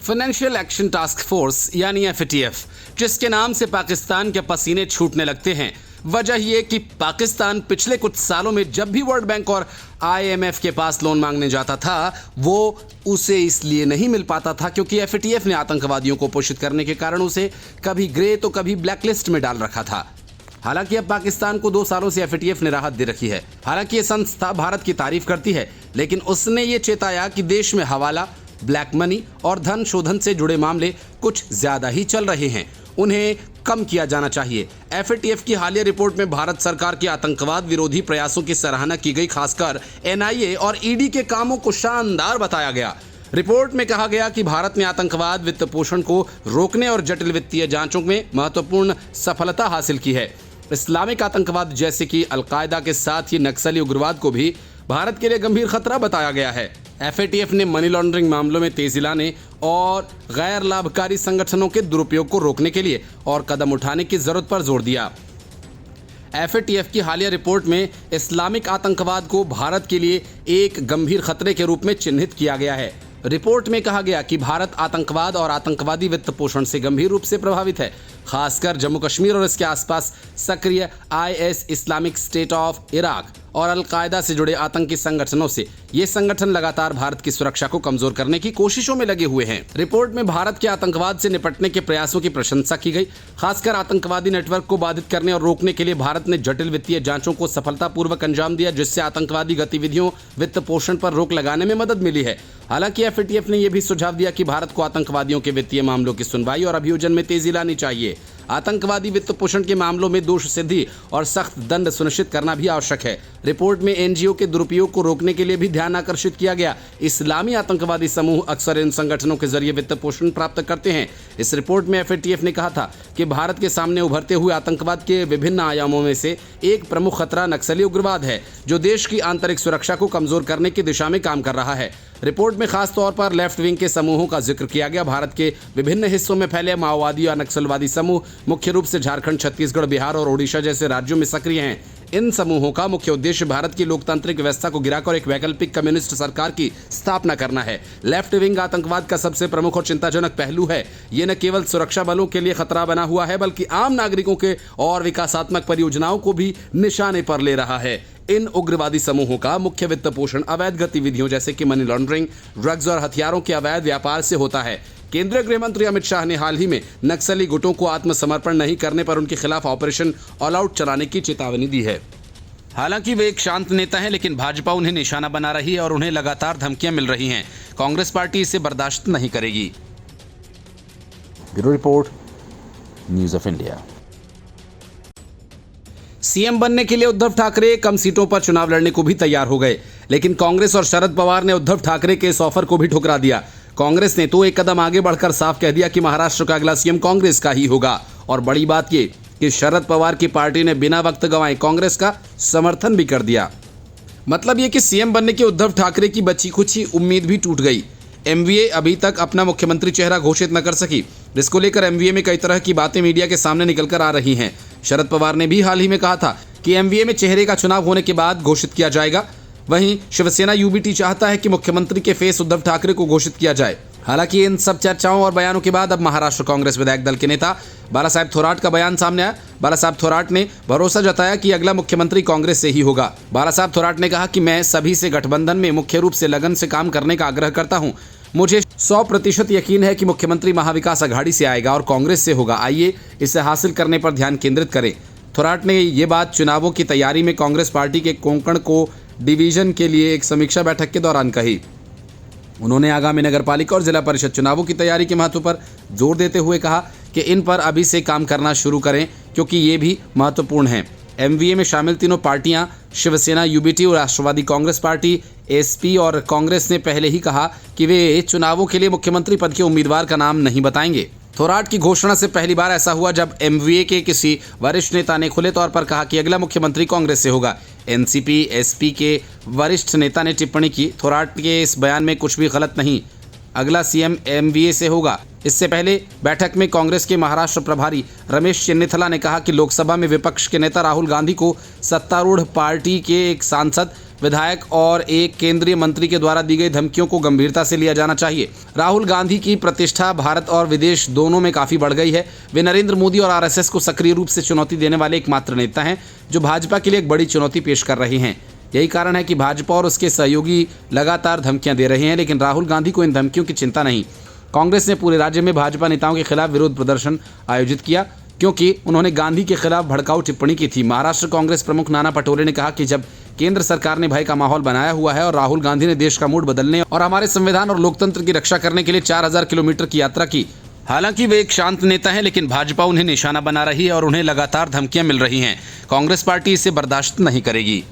Financial action task force यानी FATF, जिसके नाम से पाकिस्तान के पसीने छूटने लगते हैं। वजह यह कि पाकिस्तान पिछले कुछ सालों में जब भी वर्ल्ड बैंक और IMF के पास लोन मांगने जाता था वो उसे इसलिए नहीं मिल पाता था क्योंकि FATF ने आतंकवादियों को पोषित करने के कारण उसे कभी ग्रे तो कभी ब्लैकलिस्ट में डाल रखा था। हालांकि अब पाकिस्तान को 2 सालों से FATF ने राहत दे रखी है। हालांकि ये संस्था भारत की तारीफ करती है, लेकिन उसने ये चेताया कि देश में हवाला, ब्लैक मनी और धन शोधन से जुड़े मामले कुछ ज्यादा ही चल रहे हैं, उन्हें कम किया जाना चाहिए। FATF की हालिया रिपोर्ट में भारत सरकार के आतंकवाद विरोधी प्रयासों की सराहना की गई, खासकर NIA और ED के कामों को शानदार बताया गया। रिपोर्ट में कहा गया कि भारत ने आतंकवाद वित्त पोषण को रोकने और जटिल वित्तीय जांचों में महत्वपूर्ण सफलता हासिल की है। इस्लामिक आतंकवाद जैसे कि अलकायदा के साथ ही नक्सली उग्रवाद को भी भारत के लिए गंभीर खतरा बताया गया है। FATF ने मनी लॉन्ड्रिंग मामलों में तेजी लाने और गैर लाभकारी संगठनों के दुरुपयोग को रोकने के लिए और कदम उठाने की जरूरत पर जोर दिया। FATF की हालिया रिपोर्ट में इस्लामिक आतंकवाद को भारत के लिए एक गंभीर खतरे के रूप में चिन्हित किया गया है। रिपोर्ट में कहा गया कि भारत आतंकवाद और आतंकवादी वित्त पोषण से गंभीर रूप से प्रभावित है, खासकर जम्मू कश्मीर और इसके आसपास सक्रिय IS, Islamic state of Iraq और अलकायदा से जुड़े आतंकी संगठनों से। ये संगठन लगातार भारत की सुरक्षा को कमजोर करने की कोशिशों में लगे हुए हैं। रिपोर्ट में भारत के आतंकवाद से निपटने के प्रयासों की प्रशंसा की गई, खासकर आतंकवादी नेटवर्क को बाधित करने और रोकने के लिए भारत ने जटिल वित्तीय जांचों को सफलतापूर्वक अंजाम दिया, जिससे आतंकवादी गतिविधियों, वित्त पोषण पर रोक लगाने में मदद मिली है। हालांकि FATF ने यह भी सुझाव दिया कि भारत को आतंकवादियों के वित्तीय मामलों की सुनवाई और अभियोजन में तेजी लानी चाहिए। आतंकवादी वित्त पोषण के मामलों में दोष सिद्धि और सख्त दंड सुनिश्चित करना भी आवश्यक है। रिपोर्ट में NGO के दुरुपयोग को रोकने के लिए भी ध्यान आकर्षित किया गया। इस्लामी आतंकवादी समूह अक्सर इन संगठनों के जरिए वित्त पोषण प्राप्त करते हैं। इस रिपोर्ट में FATF ने कहा था कि भारत के सामने उभरते हुए आतंकवाद के विभिन्न आयामों में से एक प्रमुख खतरा नक्सली उग्रवाद है, जो देश की आंतरिक सुरक्षा को कमजोर करने की दिशा में काम कर रहा है। रिपोर्ट में खास तौर पर लेफ्ट विंग के समूहों का जिक्र किया गया। भारत के विभिन्न हिस्सों में फैले माओवादी और नक्सलवादी समूह मुख्य रूप से झारखंड, छत्तीसगढ़, बिहार और ओडिशा जैसे राज्यों में सक्रिय हैं। इन समूहों का मुख्य उद्देश्य भारत की लोकतांत्रिक व्यवस्था को गिराकर एक वैकल्पिक कम्युनिस्ट सरकार की स्थापना करना है। लेफ्ट विंग आतंकवाद का सबसे प्रमुख और चिंताजनक पहलू है। ये न केवल सुरक्षा बलों के लिए खतरा बना हुआ है, बल्कि आम नागरिकों के और विकासात्मक परियोजनाओं को भी निशाने पर ले रहा है। इन उग्रवादी समूहों का मुख्य वित्त पोषण अवैध गतिविधियों जैसे कि मनी लॉन्ड्रिंग, ड्रग्स और हथियारों के अवैध व्यापार से होता है। केंद्रीय गृह मंत्री अमित शाह ने हाल ही में नक्सली गुटों को आत्मसमर्पण नहीं करने पर उनके खिलाफ ऑपरेशन ऑल आउट चलाने की चेतावनी दी है। हालांकि वे एक शांत नेता हैं, लेकिन भाजपा उन्हें निशाना बना रही है और उन्हें लगातार धमकियां मिल रही हैं। कांग्रेस पार्टी इसे बर्दाश्त नहीं करेगी। Bureau report, news of India. CM बनने के लिए उद्धव ठाकरे कम सीटों पर चुनाव लड़ने को भी तैयार हो गए, लेकिन कांग्रेस और शरद पवार ने उद्धव ठाकरे के इस ऑफर को भी ठुकरा दिया। कांग्रेस ने तो एक कदम आगे बढ़कर साफ कह दिया कि महाराष्ट्र का अगला CM कांग्रेस का ही होगा। और बड़ी बात ये कि शरद पवार की पार्टी ने बिना वक्त गंवाए कांग्रेस का समर्थन भी कर दिया। मतलब ये कि CM बनने के उद्धव ठाकरे की बची खुची उम्मीद भी टूट गई। MVA अभी तक अपना मुख्यमंत्री चेहरा घोषित न कर सकी, जिसको लेकर MVA में कई तरह की बातें मीडिया के सामने निकल कर आ रही हैं। शरद पवार ने भी हाल ही में कहा था कि MVA में चेहरे का चुनाव होने के बाद घोषित किया जाएगा। वहीं शिवसेना UBT चाहता है कि मुख्यमंत्री के फेस उद्धव ठाकरे को घोषित किया जाए। हालांकि इन सब चर्चाओं और बयानों के बाद अब महाराष्ट्र कांग्रेस विधायक दल के नेता बालासाहेब थोराट का बयान सामने आया। बालासाहेब थोराट ने भरोसा जताया कि अगला मुख्यमंत्री कांग्रेस से ही होगा। बालासाहेब थोराट ने कहा कि मैं सभी से गठबंधन में मुख्य रूप से लगन से काम करने का आग्रह करता हूं। मुझे 100% यकीन है कि मुख्यमंत्री महाविकास अघाड़ी से आएगा और कांग्रेस से होगा। आइए इसे हासिल करने पर ध्यान केंद्रित करें। थोराट ने ये बात चुनावों की तैयारी में कांग्रेस पार्टी के कोंकण को डिवीजन के लिए एक समीक्षा बैठक के दौरान कही। उन्होंने आगामी नगरपालिका और जिला परिषद चुनावों की तैयारी के महत्व पर जोर देते हुए कहा कि इन पर अभी से काम करना शुरू करें, क्योंकि ये भी महत्वपूर्ण है। MVA में शामिल तीनों पार्टियां शिवसेना, UBT और राष्ट्रवादी कांग्रेस पार्टी, SP और कांग्रेस ने पहले ही कहा कि वे चुनावों के लिए मुख्यमंत्री पद के उम्मीदवार का नाम नहीं बताएंगे। थोराट की घोषणा से पहली बार ऐसा हुआ जब MVA के किसी वरिष्ठ नेता ने खुले तौर पर कहा कि अगला मुख्यमंत्री कांग्रेस से होगा। NCP, SP के वरिष्ठ नेता ने टिप्पणी की, थोराट के इस बयान में कुछ भी गलत नहीं, अगला CM MVA से होगा। इससे पहले बैठक में कांग्रेस के महाराष्ट्र प्रभारी रमेश चेन्निथला ने कहा कि लोकसभा में विपक्ष के नेता राहुल गांधी को सत्तारूढ़ पार्टी के एक सांसद विधायक और एक केंद्रीय मंत्री के द्वारा दी गई धमकियों को गंभीरता से लिया जाना चाहिए। राहुल गांधी की प्रतिष्ठा भारत और विदेश दोनों में काफ़ी बढ़ गई है। वे नरेंद्र मोदी और आरएसएस को सक्रिय रूप से चुनौती देने वाले एकमात्र नेता हैं जो भाजपा के लिए एक बड़ी चुनौती पेश कर रहे हैं। यही कारण है कि भाजपा और उसके सहयोगी लगातार धमकियां दे रहे हैं, लेकिन राहुल गांधी को इन धमकियों की चिंता नहीं। कांग्रेस ने पूरे राज्य में भाजपा नेताओं के खिलाफ विरोध प्रदर्शन आयोजित किया क्योंकि उन्होंने गांधी के खिलाफ भड़काऊ टिप्पणी की थी। महाराष्ट्र कांग्रेस प्रमुख नाना पटोले ने कहा कि जब केंद्र सरकार ने भय का माहौल बनाया हुआ है और राहुल गांधी ने देश का मूड बदलने और हमारे संविधान और लोकतंत्र की रक्षा करने के लिए 4000 किलोमीटर की यात्रा की। हालांकि वे एक शांत नेता हैं, लेकिन भाजपा उन्हें निशाना बना रही है और उन्हें लगातार धमकियां मिल रही हैं। कांग्रेस पार्टी इसे बर्दाश्त नहीं करेगी।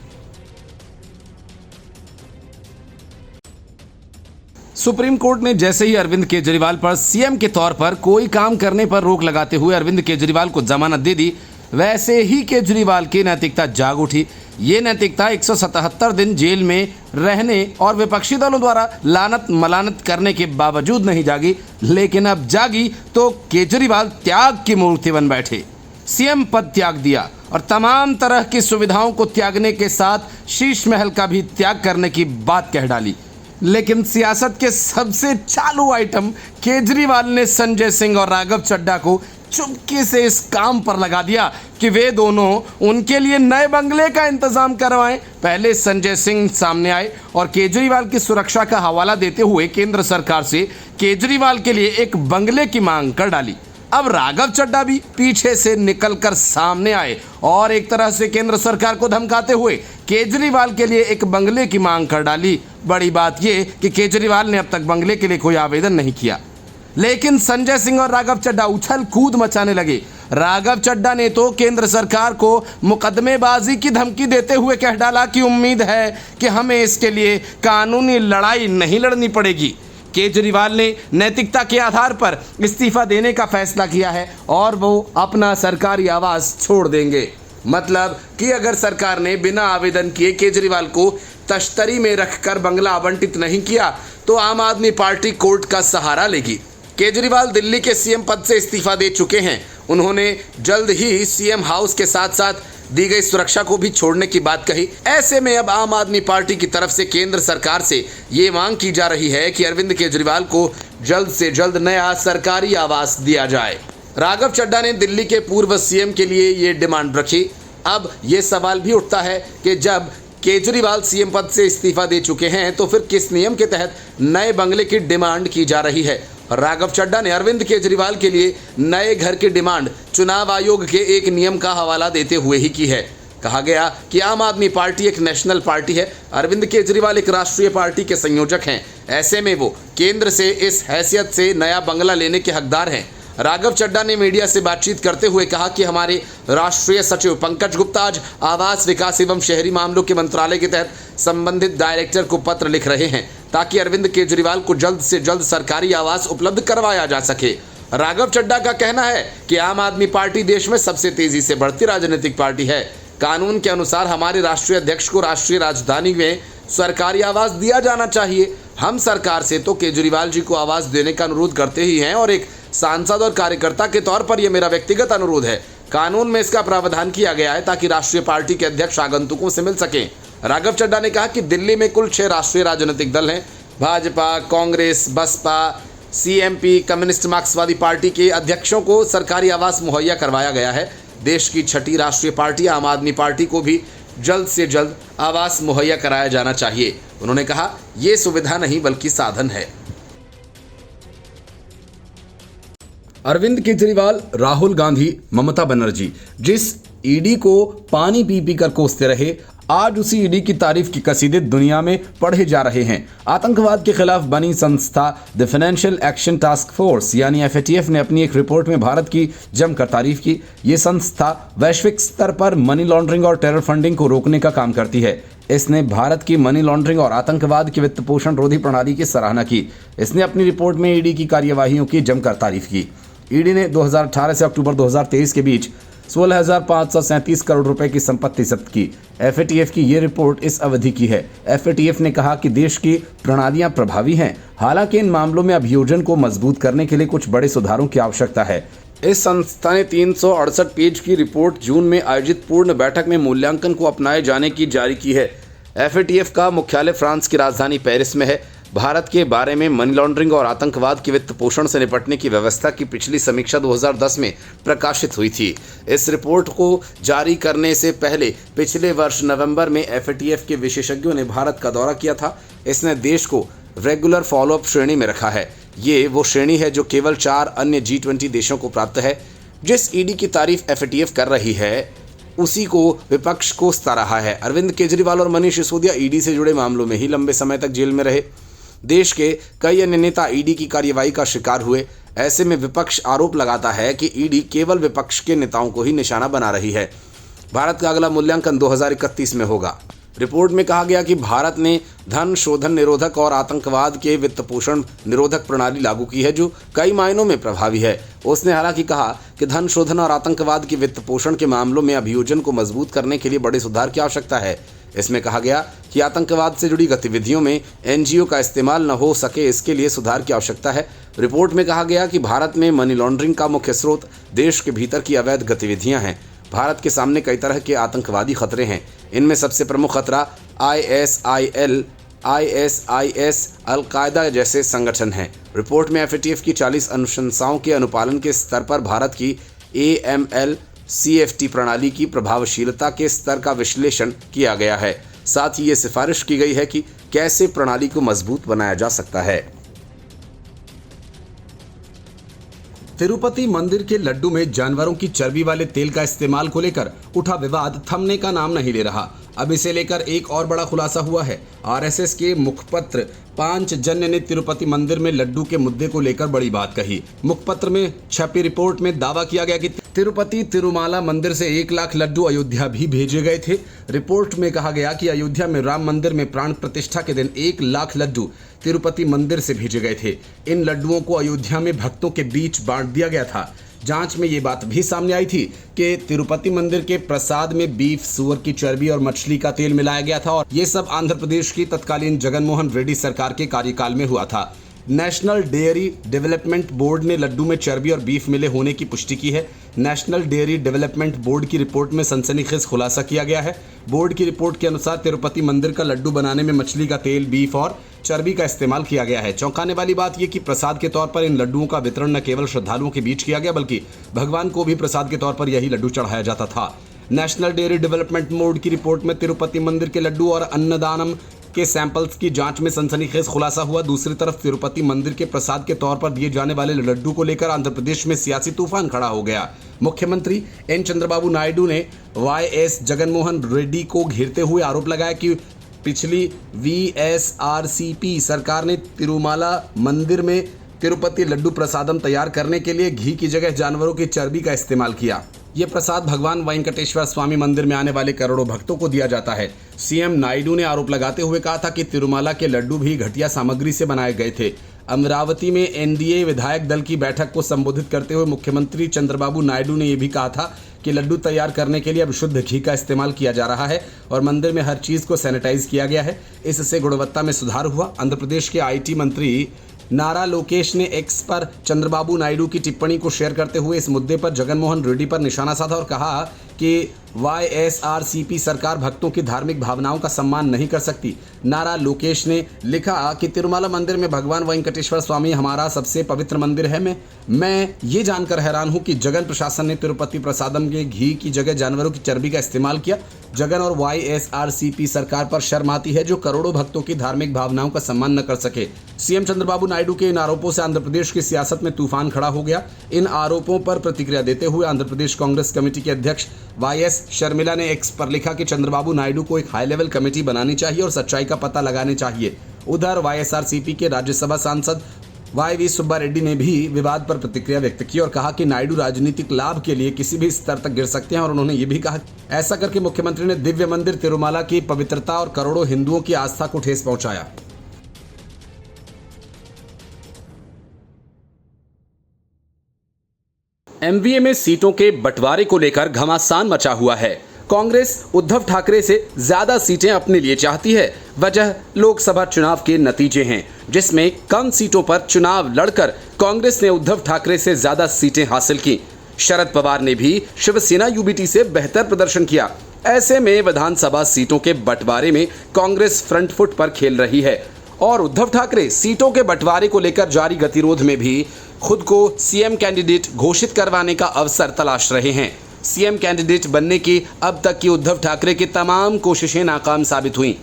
सुप्रीम कोर्ट ने जैसे ही अरविंद केजरीवाल पर सीएम के तौर पर कोई काम करने पर रोक लगाते हुए अरविंद केजरीवाल को जमानत दे दी, वैसे ही केजरीवाल की नैतिकता जाग उठी। ये नैतिकता 177 दिन जेल में रहने और विपक्षी दलों द्वारा लानत मलानत करने के बावजूद नहीं जागी, लेकिन अब जागी तो केजरीवाल त्याग की मूर्ति बन बैठे। सीएम पद त्याग दिया और तमाम तरह की सुविधाओं को त्यागने के साथ शीश महल का भी त्याग करने की बात कह डाली। लेकिन सियासत के सबसे चालू आइटम केजरीवाल ने संजय सिंह और राघव चड्ढा को चुपके से इस काम पर लगा दिया कि वे दोनों उनके लिए नए बंगले का इंतजाम करवाएं। पहले संजय सिंह सामने आए और केजरीवाल की सुरक्षा का हवाला देते हुए केंद्र सरकार से केजरीवाल के लिए एक बंगले की मांग कर डाली। अब राघव चड्ढा भी पीछे से निकलकर सामने आए और एक तरह से केंद्र सरकार को धमकाते हुए केजरीवाल के लिए एक बंगले की मांग कर डाली। बड़ी बात यह कि केजरीवाल ने अब तक बंगले के लिए कोई आवेदन नहीं किया, लेकिन संजय सिंह और राघव चड्ढा उछल कूद मचाने लगे। राघव चड्ढा ने तो केंद्र सरकार को मुकदमेबाजी की धमकी देते हुए कह डाला कि उम्मीद है कि हमें इसके लिए कानूनी लड़ाई नहीं लड़नी पड़ेगी। केजरीवाल ने नैतिकता के आधार पर इस्तीफा देने का फैसला किया है और वो अपना सरकारी आवास छोड़ देंगे। मतलब कि अगर सरकार ने बिना आवेदन किए केजरीवाल को तश्तरी में रखकर बंगला आवंटित नहीं किया तो आम आदमी पार्टी कोर्ट का सहारा लेगी। केजरीवाल दिल्ली के सीएम पद से इस्तीफा दे चुके हैं। उन्होंने जल्द ही सीएम हाउस के साथ साथ दी गई सुरक्षा को भी छोड़ने की बात कही। ऐसे में अब आम आदमी पार्टी की तरफ से केंद्र सरकार से ये मांग की जा रही है कि अरविंद केजरीवाल को जल्द से जल्द नया सरकारी आवास दिया जाए। राघव चड्ढा ने दिल्ली के पूर्व सीएम के लिए ये डिमांड रखी। अब ये सवाल भी उठता है कि जब केजरीवाल सीएम पद से इस्तीफा दे चुके हैं तो फिर किस नियम के तहत नए बंगले की डिमांड की जा रही है। राघव चड्ढा ने अरविंद केजरीवाल के लिए नए घर की डिमांड चुनाव आयोग के एक नियम का हवाला देते हुए ही की है। कहा गया कि आम आदमी पार्टी एक नेशनल पार्टी है, अरविंद केजरीवाल एक राष्ट्रीय पार्टी के संयोजक हैं। ऐसे में वो केंद्र से इस हैसियत से नया बंगला लेने के हकदार हैं। राघव चड्ढा ने मीडिया से बातचीत करते हुए कहा कि हमारे राष्ट्रीय सचिव पंकज गुप्ता आज आवास विकास एवं शहरी मामलों के मंत्रालय के तहत संबंधित डायरेक्टर को पत्र लिख रहे हैं ताकि अरविंद केजरीवाल को जल्द से जल्द सरकारी आवास उपलब्ध करवाया जा सके। राघव चड्ढा का कहना है कि आम आदमी पार्टी देश में सबसे तेजी से बढ़ती राजनीतिक पार्टी है। कानून के अनुसार हमारे राष्ट्रीय अध्यक्ष को राष्ट्रीय राजधानी में सरकारी आवास दिया जाना चाहिए। हम सरकार से तो केजरीवाल जी को आवास देने का अनुरोध करते ही हैं और एक सांसद और कार्यकर्ता के तौर पर यह मेरा व्यक्तिगत अनुरोध है। कानून में इसका प्रावधान किया गया है ताकि राष्ट्रीय पार्टी के अध्यक्ष आगंतुकों से मिल सकें। राघव चड्ढा ने कहा कि दिल्ली में कुल 6 राष्ट्रीय राजनीतिक दल हैं। भाजपा, कांग्रेस, बसपा, सीएमपी, कम्युनिस्ट मार्क्सवादी पार्टी के अध्यक्षों को सरकारी आवास मुहैया करवाया गया है। देश की 6ठी राष्ट्रीय पार्टी आम आदमी पार्टी को भी जल्द से जल्द आवास मुहैया कराया जाना चाहिए। उन्होंने कहा ये सुविधा नहीं बल्कि साधन है। अरविंद केजरीवाल, राहुल गांधी, ममता बनर्जी जिस ईडी को पानी पी पी कर कोसते रहे, आज उसी ईडी की तारीफ की कसीदे दुनिया में पढ़े जा रहे हैं। आतंकवाद के खिलाफ बनी संस्था the financial action task force यानी FATF ने अपनी एक रिपोर्ट में भारत की जमकर तारीफ की। ये संस्था वैश्विक स्तर पर मनी लॉन्ड्रिंग और टेरर फंडिंग को रोकने का काम करती है। इसने भारत की मनी लॉन्ड्रिंग और आतंकवाद की वित्त पोषण रोधी प्रणाली की सराहना की। इसने अपनी रिपोर्ट में ईडी की कार्यवाहियों की जमकर तारीफ की। ईडी ने 2018 से अक्टूबर 2023 के बीच 16,537 करोड़ रुपए की संपत्ति जब्त की। FATF की ये रिपोर्ट इस अवधि की है। FATF ने कहा कि देश की प्रणालियां प्रभावी हैं, हालांकि इन मामलों में अभियोजन को मजबूत करने के लिए कुछ बड़े सुधारों की आवश्यकता है। इस संस्था ने 368 पेज की रिपोर्ट जून में आयोजित पूर्ण बैठक में मूल्यांकन को अपनाए जाने की जारी की है। FATF का मुख्यालय फ्रांस की राजधानी पेरिस में है। भारत के बारे में मनी लॉन्ड्रिंग और आतंकवाद के वित्त पोषण से निपटने की व्यवस्था की पिछली समीक्षा 2010 में प्रकाशित हुई थी। इस रिपोर्ट को जारी करने से पहले पिछले वर्ष नवंबर में FATF के विशेषज्ञों ने भारत का दौरा किया था। इसने देश को रेगुलर फॉलोअप श्रेणी में रखा है। ये वो श्रेणी है जो केवल 4 अन्य G20 देशों को प्राप्त है। जिस ED की तारीफ FATF कर रही है उसी को विपक्ष कोसता रहा है। अरविंद केजरीवाल और मनीष सिसोदिया ED से जुड़े मामलों में ही लंबे समय तक जेल में रहे। देश के कई अन्य नेता ED की कार्रवाई का शिकार हुए। ऐसे में विपक्ष आरोप लगाता है कि ED केवल विपक्ष के नेताओं को ही निशाना बना रही है। भारत का अगला मूल्यांकन 2031 में होगा। रिपोर्ट में कहा गया कि भारत ने धन शोधन निरोधक और आतंकवाद के वित्त पोषण निरोधक प्रणाली लागू की है जो कई मायनों में प्रभावी है। उसने हालांकि कहा कि धन शोधन और आतंकवाद के वित्त पोषण के मामलों में अभियोजन को मजबूत करने के लिए बड़े सुधार की आवश्यकता है। इसमें कहा गया कि आतंकवाद से जुड़ी गतिविधियों में NGO का इस्तेमाल न हो सके, इसके लिए सुधार की आवश्यकता है। रिपोर्ट में कहा गया कि भारत में मनी लॉन्ड्रिंग का मुख्य स्रोत देश के भीतर की अवैध गतिविधियां हैं। भारत के सामने कई तरह के आतंकवादी खतरे हैं। इनमें सबसे प्रमुख खतरा ISIL, ISIS, अल-कायदा जैसे संगठन हैं। रिपोर्ट में FATF की 40 अनुशंसाओं के अनुपालन के स्तर पर भारत की AML CFT प्रणाली की प्रभावशीलता के स्तर का विश्लेषण किया गया है। साथ ही ये सिफारिश की गई है कि कैसे प्रणाली को मजबूत बनाया जा सकता है। तिरुपति मंदिर के लड्डू में जानवरों की चर्बी वाले तेल का इस्तेमाल को लेकर उठा विवाद थमने का नाम नहीं ले रहा। अब इसे लेकर एक और बड़ा खुलासा हुआ है। RSS के मुखपत्र पांचजन्य ने तिरुपति मंदिर में लड्डू के मुद्दे को लेकर बड़ी बात कही। मुखपत्र में छपी रिपोर्ट में दावा किया गया कि तिरुपति तिरुमाला मंदिर से 1 लाख लड्डू अयोध्या भी भेजे गए थे। रिपोर्ट में कहा गया कि अयोध्या में राम मंदिर में प्राण प्रतिष्ठा के दिन 1 लाख लड्डू तिरुपति मंदिर से भेजे गए थे। इन लड्डुओं को अयोध्या में भक्तों के बीच बांट दिया गया था। जांच में ये बात भी सामने आई थी कि तिरुपति मंदिर के प्रसाद में बीफ, सुअर की चर्बी और मछली का तेल मिलाया गया था और ये सब आंध्र प्रदेश की तत्कालीन जगनमोहन रेड्डी सरकार के कार्यकाल में हुआ था। नेशनल डेयरी डेवलपमेंट बोर्ड ने लड्डू में चर्बी और बीफ मिले होने की पुष्टि की है। नेशनल डेयरी डेवलपमेंट बोर्ड की रिपोर्ट में सनसनीखेज खुलासा किया गया है। बोर्ड की रिपोर्ट के अनुसार तिरुपति मंदिर का लड्डू बनाने में मछली का तेल, बीफ और चर्बी का इस्तेमाल किया गया है। चौंकाने वाली बात यह कि प्रसाद के तौर पर इन लड्डुओं का वितरण न केवल श्रद्धालुओं के बीच किया गया बल्कि भगवान को भी प्रसाद के तौर पर यही लड्डू चढ़ाया जाता था। नेशनल डेयरी डेवलपमेंट बोर्ड की रिपोर्ट में तिरुपति मंदिर के लड्डू और अन्नदानम के सैंपल्स की जांच में सनसनीखेज खुलासा हुआ। दूसरी तरफ तिरुपति मंदिर के प्रसाद के तौर पर दिए जाने वाले लड्डू को लेकर आंध्र प्रदेश में सियासी तूफान खड़ा हो गया। मुख्यमंत्री N चंद्रबाबू नायडू ने YS जगनमोहन रेड्डी को घेरते हुए आरोप लगाया कि पिछली VSRCP सरकार ने तिरुमाला मंदिर में तिरुपति लड्डू प्रसादम तैयार करने के लिए घी की जगह जानवरों की चर्बी का इस्तेमाल किया। ये प्रसाद भगवान वेंकटेश्वर स्वामी मंदिर में आने वाले करोड़ों भक्तों को दिया जाता है। CM नायडू ने आरोप लगाते हुए कहा था कि तिरुमाला के लड्डू भी घटिया सामग्री से बनाए गए थे। अमरावती में NDA विधायक दल की बैठक को संबोधित करते हुए मुख्यमंत्री चंद्रबाबू नायडू ने यह भी कहा था कि लड्डू तैयार करने के लिए अब शुद्ध घी का इस्तेमाल किया जा रहा है और मंदिर में हर चीज को सैनिटाइज किया गया है। इससे गुणवत्ता में सुधार हुआ। आंध्र प्रदेश के IT मंत्री नारा लोकेश ने X पर चंद्रबाबू नायडू की टिप्पणी को शेयर करते हुए इस मुद्दे पर जगनमोहन रेड्डी पर निशाना साधा और कहा कि YSRCP सरकार भक्तों की धार्मिक भावनाओं का सम्मान नहीं कर सकती। नारा लोकेश ने लिखा कि तिरुमाला मंदिर में भगवान वेंकटेश्वर स्वामी हमारा सबसे पवित्र मंदिर है। मैं ये जानकर हैरान हूँ कि जगन प्रशासन ने तिरुपति प्रसादम के घी की जगह जानवरों की चर्बी का इस्तेमाल किया। जगन और YSRCP सरकार पर शर्म आती है जो करोड़ों भक्तों की धार्मिक भावनाओं का सम्मान न कर सके। CM चंद्रबाबू नायडू के इन आरोपों से आंध्र प्रदेश की सियासत में तूफान खड़ा हो गया। इन आरोपों पर प्रतिक्रिया देते हुए आंध्र प्रदेश कांग्रेस कमेटी के अध्यक्ष YS शर्मिला ने X पर लिखा कि चंद्रबाबू नायडू को एक हाई लेवल कमेटी बनानी चाहिए और सच्चाई का पता लगाने चाहिए। उधर YSRCP के राज्यसभा सांसद YV सुब्बा रेड्डी ने भी विवाद पर प्रतिक्रिया व्यक्त की और कहा कि नायडू राजनीतिक लाभ के लिए किसी भी स्तर तक गिर सकते हैं और उन्होंने ये भी कहा ऐसा करके मुख्यमंत्री ने दिव्य मंदिर तिरुमाला की पवित्रता और करोड़ों हिंदुओं की आस्था को ठेस पहुंचाया। MVA में सीटों के बंटवारे को लेकर घमासान मचा हुआ है। कांग्रेस उद्धव ठाकरे से ज्यादा सीटें अपने लिए चाहती है। वजह लोकसभा चुनाव के नतीजे हैं जिसमें कम सीटों पर चुनाव लड़कर कांग्रेस ने उद्धव ठाकरे से ज्यादा सीटें हासिल की। शरद पवार ने भी शिवसेना यूबीटी से बेहतर प्रदर्शन किया। ऐसे में विधानसभा सीटों के बंटवारे में कांग्रेस फ्रंट फुट पर खेल रही है और उद्धव ठाकरे सीटों के बंटवारे को लेकर जारी गतिरोध में भी खुद को सीएम कैंडिडेट घोषित करवाने का अवसर तलाश रहे हैं। सीएम कैंडिडेट बनने की अब तक की उद्धव ठाकरे की तमाम कोशिशें नाकाम साबित हुई।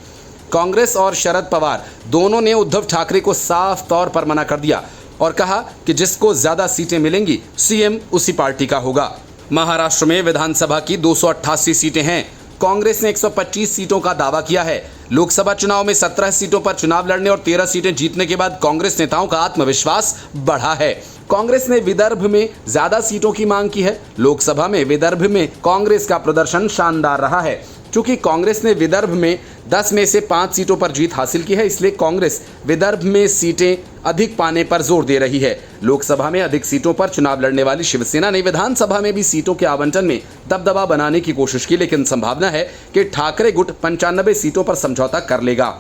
कांग्रेस और शरद पवार दोनों ने उद्धव ठाकरे को साफ तौर पर मना कर दिया और कहा कि जिसको ज्यादा सीटें मिलेंगी सीएम उसी पार्टी का होगा। महाराष्ट्र में विधानसभा की 288 सीटें हैं। कांग्रेस ने 125 सीटों का दावा किया है। लोकसभा चुनाव में 17 सीटों पर चुनाव लड़ने और 13 सीटें जीतने के बाद कांग्रेस नेताओं का आत्मविश्वास बढ़ा है। कांग्रेस ने विदर्भ में ज्यादा सीटों की मांग की है। लोकसभा में विदर्भ में कांग्रेस का प्रदर्शन शानदार रहा है। चूंकि कांग्रेस ने विदर्भ में 10 में से 5 सीटों पर जीत हासिल की है, इसलिए कांग्रेस विदर्भ में सीटें अधिक पाने पर जोर दे रही है। लोकसभा में अधिक सीटों पर चुनाव लड़ने वाली शिवसेना ने विधानसभा में भी सीटों के आवंटन में दबदबा बनाने की कोशिश की, लेकिन संभावना है कि ठाकरे गुट 95 सीटों पर समझौता कर लेगा।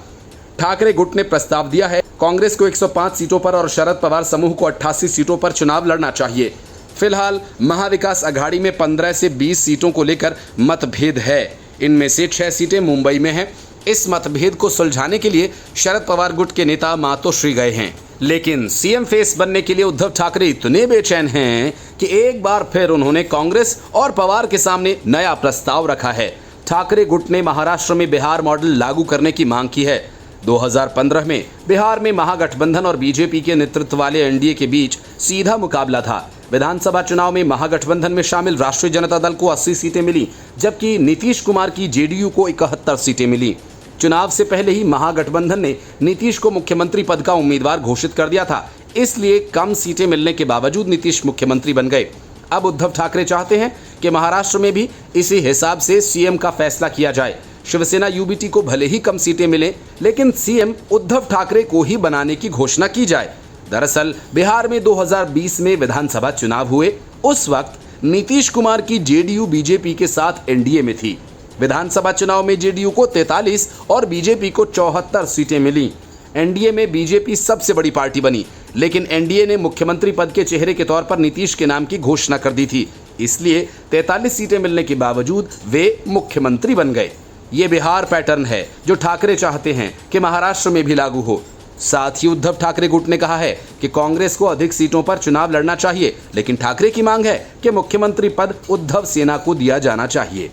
ठाकरे गुट ने प्रस्ताव दिया है कांग्रेस को 105 सीटों पर और शरद पवार समूह को 88 सीटों पर चुनाव लड़ना चाहिए। फिलहाल महाविकास अघाड़ी में 15 से 20 सीटों को लेकर मतभेद है। इनमें से 6 सीटें मुंबई में हैं। इस मतभेद को सुलझाने के लिए शरद पवार गुट के नेता मातोश्री गए हैं, लेकिन सीएम फेस बनने के लिए उद्धव ठाकरे इतने बेचैन हैं कि एक बार फिर उन्होंने कांग्रेस और पवार के सामने नया प्रस्ताव रखा है। ठाकरे गुट ने महाराष्ट्र में बिहार मॉडल लागू करने की मांग की है। 2015 में बिहार में महागठबंधन और बीजेपी के नेतृत्व वाले एनडीए के बीच सीधा मुकाबला था। विधानसभा चुनाव में महागठबंधन में शामिल राष्ट्रीय जनता दल को 80 सीटें मिली, जबकि नीतीश कुमार की जेडीयू को 71 सीटें मिली। चुनाव से पहले ही महागठबंधन ने नीतीश को मुख्यमंत्री पद का उम्मीदवार घोषित कर दिया था, इसलिए कम सीटें मिलने के बावजूद नीतीश मुख्यमंत्री बन गए। अब उद्धव ठाकरे चाहते हैं कि महाराष्ट्र में भी इसी हिसाब से सीएम का फैसला किया जाए। शिवसेना यूबीटी को भले ही कम सीटें मिले, लेकिन सीएम उद्धव ठाकरे को ही बनाने की घोषणा की जाए। दरअसल बिहार में 2020 में विधानसभा चुनाव हुए, उस वक्त नीतीश कुमार की जेडीयू बीजेपी के साथ एनडीए में थी। विधानसभा चुनाव में जेडीयू को 43 और बीजेपी को 74 सीटें मिली। एनडीए में बीजेपी सबसे बड़ी पार्टी बनी, लेकिन एनडीए ने मुख्यमंत्री पद के चेहरे के तौर पर नीतीश के नाम की घोषणा कर दी थी, इसलिए 43 सीटें मिलने के बावजूद वे मुख्यमंत्री बन गए। ये बिहार पैटर्न है जो ठाकरे चाहते हैं कि महाराष्ट्र में भी लागू हो। साथ ही उद्धव ठाकरे गुट ने कहा है कि कांग्रेस को अधिक सीटों पर चुनाव लड़ना चाहिए, लेकिन ठाकरे की मांग है कि मुख्यमंत्री पद उद्धव सेना को दिया जाना चाहिए।